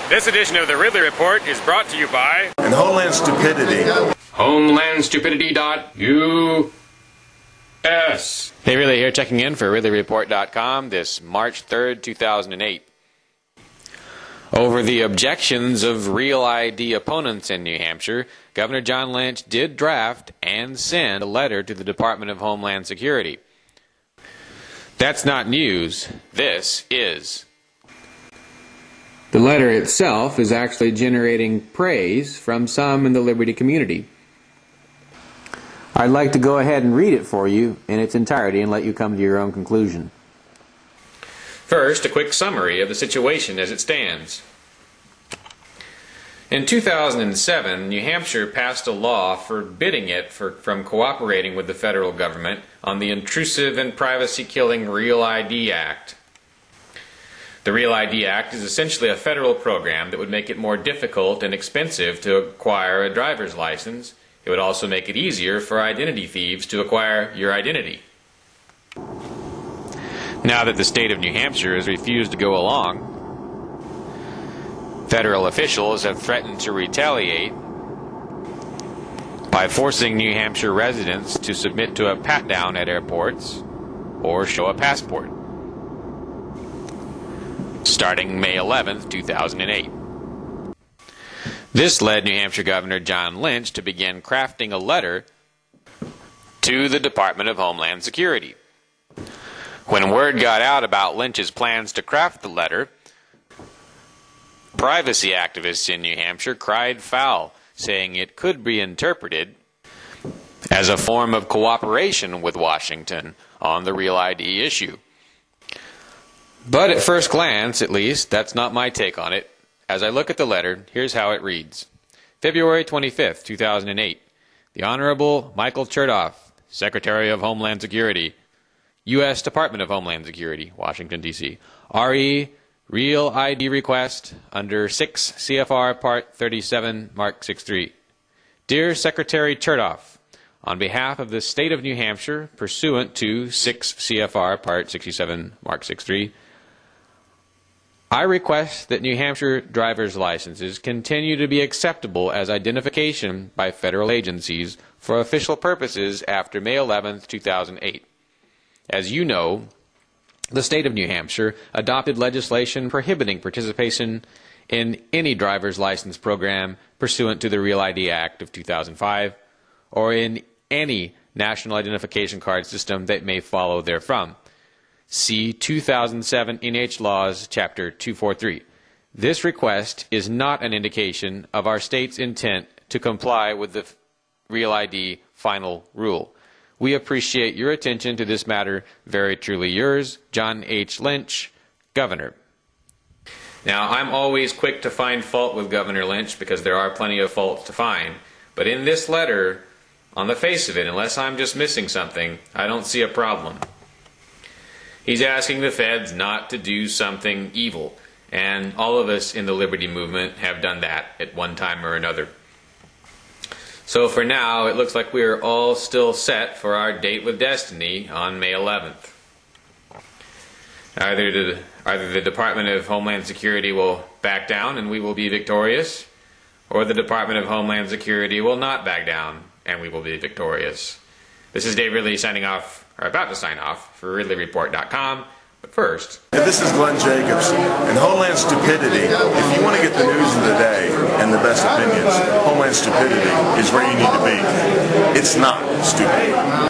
This edition of the Ridley Report is brought to you by Homeland Stupidity. HomelandStupidity.us. Hey, Ridley here, checking in for ridleyreport.com this March 3rd, 2008. Over the objections of Real ID opponents in New Hampshire, Governor John Lynch did draft and send a letter to the Department of Homeland Security. That's not news. This is. The letter itself is actually generating praise from some in the Liberty community. I'd like to go ahead and read it for you in its entirety and let you come to your own conclusion. First, a quick summary of the situation as it stands. In 2007, New Hampshire passed a law forbidding it from cooperating with the federal government on the intrusive and privacy-killing Real ID Act. The Real ID Act is essentially a federal program that would make it more difficult and expensive to acquire a driver's license. It would also make it easier for identity thieves to acquire your identity. Now that the state of New Hampshire has refused to go along, federal officials have threatened to retaliate by forcing New Hampshire residents to submit to a pat-down at airports or show a passport, starting May 11, 2008. This led New Hampshire Governor John Lynch to begin crafting a letter to the Department of Homeland Security. When word got out about Lynch's plans to craft the letter, privacy activists in New Hampshire cried foul, saying it could be interpreted as a form of cooperation with Washington on the Real ID issue. But at first glance, at least, that's not my take on it. As I look at the letter, here's how it reads. February 25th, 2008. The Honorable Michael Chertoff, Secretary of Homeland Security, U.S. Department of Homeland Security, Washington, D.C. R.E. Real ID request under 6 CFR Part 37, Mark 63. Dear Secretary Chertoff, on behalf of the State of New Hampshire, pursuant to 6 CFR Part 67, Mark 63, I request that New Hampshire driver's licenses continue to be acceptable as identification by federal agencies for official purposes after May 11, 2008. As you know, the state of New Hampshire adopted legislation prohibiting participation in any driver's license program pursuant to the Real ID Act of 2005 or in any national identification card system that may follow therefrom. See 2007 NH Laws, Chapter 243. This request is not an indication of our state's intent to comply with the Real ID final rule. We appreciate your attention to this matter. Very truly yours, John H. Lynch, Governor. Now, I'm always quick to find fault with Governor Lynch because there are plenty of faults to find. But in this letter, on the face of it, unless I'm just missing something, I don't see a problem. He's asking the feds not to do something evil, and all of us in the Liberty Movement have done that at one time or another. So for now, it looks like we're all still set for our date with destiny on May 11th. Either the Department of Homeland Security will back down and we will be victorious, or the Department of Homeland Security will not back down and we will be victorious. This is Dave Ridley signing off, or about to sign off, for ridleyreport.com. But first... This is Glen Jacobs, and Homeland Stupidity. If you want to get the news of the day and the best opinions, Homeland Stupidity is where you need to be. It's not stupid.